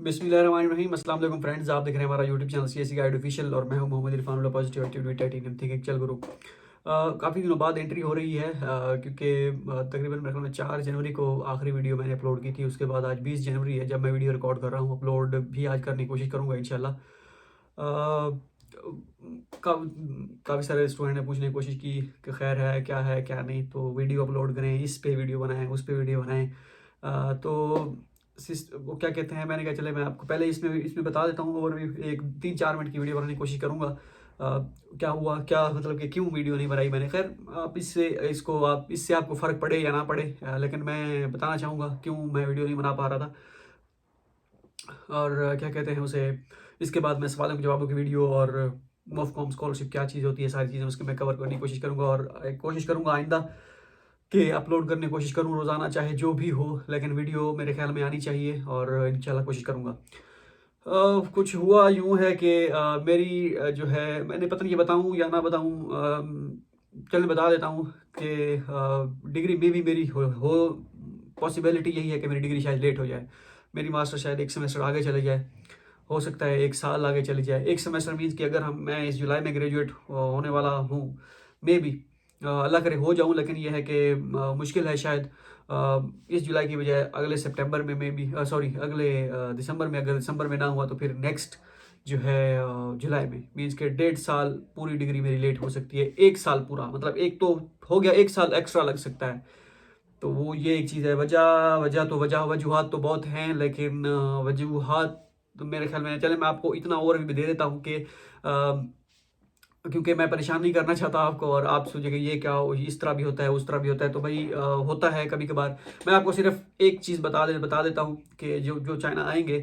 बिस्मिल्लाहिर्रहमानिर्रहीम। अस्सलाम वालेकुम फ्रेंड्स, आप देख रहे हैं हमारा YouTube channel CSC guide official और मैं हूं Mohammad Irfan positive activity titanium. ठीक है, चल गुरु। काफ़ी दिनों बाद एंट्री हो रही है क्योंकि तकरीबन मेरे ख्याल में 4 जनवरी को आखिरी वीडियो मैंने अपलोड की थी। उसके बाद आज 20 जनवरी है जब मैं वीडियो रिकॉर्ड कर रहा हूँ। अपलोड भी आज करने की कोशिश करूँगा इंशाल्लाह। काफ़ी सारे स्टूडेंट ने पूछने की कोशिश की कि खैर है क्या नहीं, तो वीडियो अपलोड करें, इस पे वीडियो बनाएं, उस पे वीडियो बनाएं। तो वो क्या कहते हैं, मैंने कहा चले मैं आपको पहले इसमें इसमें बता देता हूँ और भी एक 3-4 मिनट की वीडियो बनाने की कोशिश करूँगा। क्या हुआ, क्या मतलब कि क्यों वीडियो नहीं बनाई मैंने। खैर, आप इससे आपको फ़र्क पड़े या ना पड़े, लेकिन मैं बताना चाहूँगा क्यों मैं वीडियो नहीं बना पा रहा था। और क्या कहते हैं उसे, इसके बाद मैं सवालों के जवाबों की वीडियो और मोफकॉम स्कॉलरशिप क्या चीज़ होती है, सारी चीज़ें उसकी मैं कवर करने की कोशिश करूँगा। और कोशिश करूँगा आइंदा कि अपलोड करने की कोशिश करूँ रोज़ाना, चाहे जो भी हो, लेकिन वीडियो मेरे ख्याल में आनी चाहिए और इंशाल्लाह कोशिश करूँगा। कुछ हुआ यूँ है कि मेरी जो है, मैंने पता नहीं ये बताऊँ या ना बताऊँ, चल बता देता हूँ कि डिग्री में भी मेरी हो पॉसिबिलिटी यही है कि मेरी डिग्री शायद लेट हो जाए। मेरी मास्टर शायद 1 सेमेस्टर आगे चले जाए, हो सकता है 1 साल आगे चली जाए। 1 सेमेस्टर मीन्स कि अगर मैं इस जुलाई में ग्रेजुएट होने वाला हूँ, मे बी अल्लाह करे हो जाऊँ, लेकिन ये है कि मुश्किल है शायद इस जुलाई की बजाय अगले सितंबर में, मे बी सॉरी अगले दिसंबर में। अगर दिसंबर में ना हुआ तो फिर नेक्स्ट जो है जुलाई में, मीन्स के 1.5 साल पूरी डिग्री मेरी लेट हो सकती है। 1 साल पूरा मतलब एक तो हो गया, 1 साल एक्स्ट्रा लग सकता है। तो वो ये एक चीज़ है। वजूहात तो बहुत हैं, लेकिन वजूहात तो मेरे ख्याल में, चले मैं आपको इतना ओवरव्यू भी दे देता हूँ कि क्योंकि मैं परेशान नहीं करना चाहता आपको और आप सोचिए ये क्या इस तरह भी होता है, उस तरह भी होता है। तो भाई होता है कभी कभार। मैं आपको सिर्फ एक चीज़ बता देता हूँ कि जो जो चाइना आएंगे,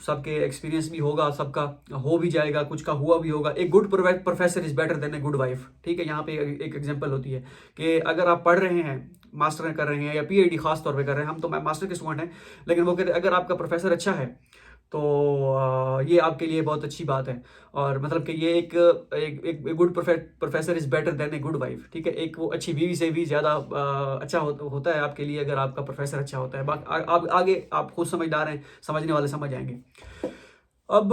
सबके एक्सपीरियंस भी होगा, सबका हो भी जाएगा, कुछ का हुआ भी होगा। एक good professor is better than a good wife. ठीक है, यहाँ पे एक एग्जाम्पल होती है कि अगर आप पढ़ रहे हैं, मास्टर कर रहे हैं या पीएचडी खास तौर पे कर रहे हैं, हम तो मैं मास्टर के स्टूडेंट हैं, लेकिन वो कहते अगर आपका प्रोफेसर अच्छा है तो ये आपके लिए बहुत अच्छी बात है। और मतलब कि ये एक good professor is better than a good wife. ठीक है, एक वो अच्छी बीवी से भी ज़्यादा अच्छा होता है आपके लिए अगर आपका प्रोफेसर अच्छा होता है। आप आगे आप खुद समझदार हैं, समझने वाले समझ आएंगे। अब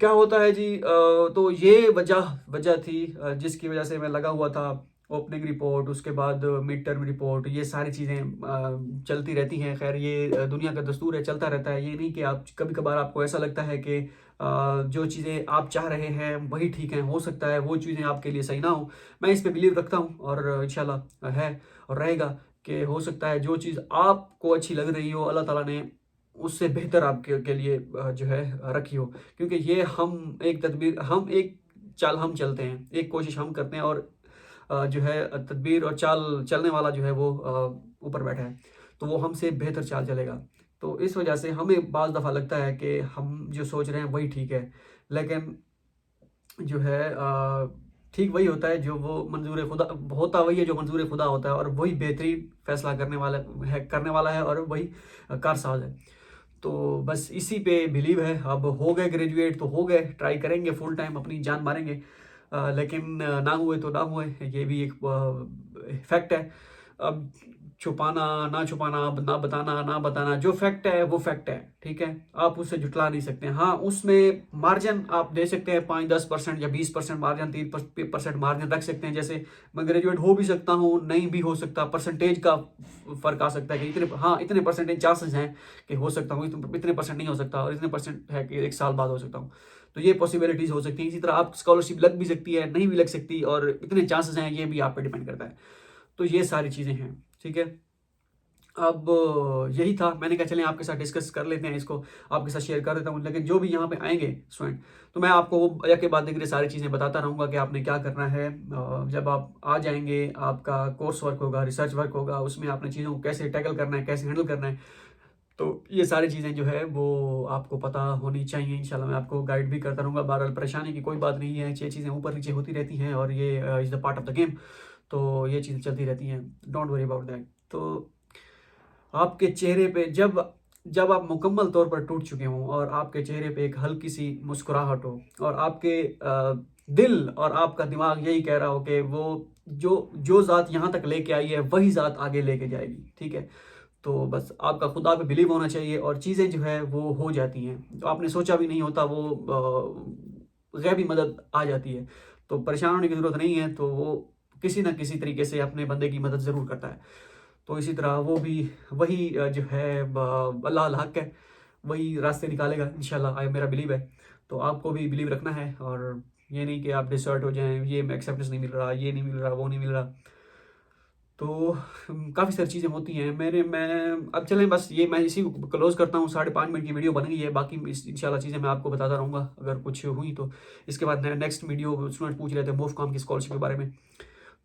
क्या होता है जी, तो ये वजह वजह थी जिसकी वजह से मैं लगा हुआ था। ओपनिंग रिपोर्ट, उसके बाद मिड टर्म रिपोर्ट, ये सारी चीज़ें चलती रहती हैं। खैर, ये दुनिया का दस्तूर है, चलता रहता है। ये नहीं कि आप कभी कभार आपको ऐसा लगता है कि जो चीज़ें आप चाह रहे हैं वही ठीक हैं, हो सकता है वो चीज़ें आपके लिए सही ना हो। मैं इस पे बिलीव रखता हूँ और इंशाल्लाह है और रहेगा कि हो सकता है जो चीज़ आपको अच्छी लग रही हो, अल्लाह ताला ने उससे बेहतर आपके के लिए जो है रखी हो। क्योंकि ये हम एक तदबीर, हम एक चाल हम चलते हैं, एक कोशिश हम करते हैं और जो है तदबीर और चाल चलने वाला जो है वो ऊपर बैठा है, तो वो हमसे बेहतर चाल चलेगा। तो इस वजह से हमें बाज़ दफ़ा लगता है कि हम जो सोच रहे हैं वही ठीक है, लेकिन जो है ठीक वही होता है जो वो मंजूर खुदा होता, वही है जो मंजूर खुदा होता है और वही बेहतरीन फैसला करने वाला है और वही कारसाज है। तो बस इसी पे बिलीव है। अब हो गए ग्रेजुएट तो हो गए, ट्राई करेंगे फुल टाइम, अपनी जान मारेंगे। लेकिन ना हुए तो ना हुए, ये भी एक फैक्ट है। अब छुपाना ना छुपाना, ना बताना ना बताना, जो फैक्ट है वो फैक्ट है। ठीक है, आप उससे जुटला नहीं सकते। हाँ, उसमें मार्जिन आप दे सकते हैं, 5-10% या 20% मार्जिन, 3% मार्जिन रख सकते हैं। जैसे मैं ग्रेजुएट हो भी सकता हूँ, नहीं भी हो सकता, परसेंटेज का फर्क आ सकता है कि इतने परसेंटेज चांसेस हैं कि हो सकता हूँ, इतने परसेंट नहीं हो सकता, और इतने परसेंट है कि 1 साल बाद हो सकता हूँ। तो ये पॉसिबिलिटीज हो सकती है। इसी तरह आप स्कॉलरशिप लग भी सकती है, नहीं भी लग सकती, और इतने चांसेस हैं, ये भी आप पे डिपेंड करता है। तो ये सारी चीज़ें हैं। ठीक है, अब यही था, मैंने कहा चलें आपके साथ डिस्कस कर लेते हैं, इसको आपके साथ शेयर कर देता हूँ। लेकिन जो भी यहाँ पे आएंगे स्टूडेंट, तो मैं आपको वो एक के बाद एक सारी चीज़ें बताता रहूँगा कि आपने क्या करना है। जब आप आ जाएंगे, आपका कोर्स वर्क होगा, रिसर्च वर्क होगा, उसमें आपने चीज़ों को कैसे टैकल करना है, कैसे हैंडल करना है, तो ये सारी चीज़ें जो है वो आपको पता होनी चाहिए। इंशाल्लाह मैं आपको गाइड भी करता रहूँगा। बहरहाल परेशानी की कोई बात नहीं है, ये चीज़ें ऊपर नीचे होती रहती हैं और ये is the part of the game. तो ये चीज़ें चलती रहती हैं, डोंट वरी अबाउट दैट। तो आपके चेहरे पे जब जब आप मुकम्मल तौर पर टूट चुके हों और आपके चेहरे पे एक हल्की सी मुस्कुराहट हो और आपके दिल और आपका दिमाग यही कह रहा हो कि वो जो जो ज़ात यहाँ तक लेके आई है वही ज़ात आगे लेके जाएगी। ठीक है, तो बस आपका खुदा पे बिलीव होना चाहिए और चीज़ें जो है वो हो जाती हैं, जो आपने सोचा भी नहीं होता वो गैबी मदद आ जाती है। तो परेशान होने की ज़रूरत नहीं है, तो वो किसी न किसी तरीके से अपने बंदे की मदद ज़रूर करता है। तो इसी तरह वो भी वही जो है अल्लाह अल हक है, वही रास्ते निकालेगा इंशाल्लाह, मेरा बिलीव है। तो आपको भी बिलीव रखना है और ये नहीं कि आप डिसर्ट हो जाएँ, ये एक्सेप्टेंस नहीं मिल रहा, ये नहीं मिल रहा, वो नहीं मिल रहा। तो काफ़ी सारी चीज़ें होती हैं। मैं अब चलें बस ये मैं इसी को क्लोज़ करता हूँ, 5.5 मिनट की वीडियो बन गई है, बाकी इस इंशाल्लाह चीज़ें मैं आपको बताता रहूँगा, अगर कुछ हुई तो। इसके बाद नेक्स्ट वीडियो स्टूडेंट पूछ रहे थे MOFCOM की स्कॉलरशिप के बारे में,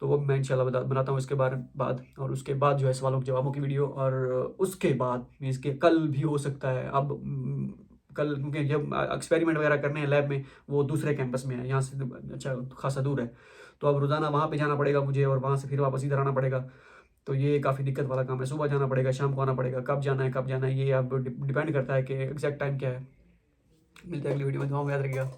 तो वो मैं इंशाल्लाह बनाता हूँ इसके बारे बाद, और उसके बाद जो है सवालों के जवाबों की वीडियो, और उसके बाद मीन्स के कल भी हो सकता है। अब कल क्योंकि जब एक्सपेरिमेंट वगैरह करने हैं लैब में, वो दूसरे कैंपस में है, यहाँ से अच्छा खासा दूर है। तो अब रोज़ाना वहाँ पे जाना पड़ेगा मुझे और वहाँ से फिर वापस इधर आना पड़ेगा। तो ये काफ़ी दिक्कत वाला काम है, सुबह जाना पड़ेगा, शाम को आना पड़ेगा, कब जाना है ये अब डिपेंड करता है कि एग्जैक्ट टाइम क्या है। मिलते हैं अगली वीडियो में, दुआ में याद रखिएगा।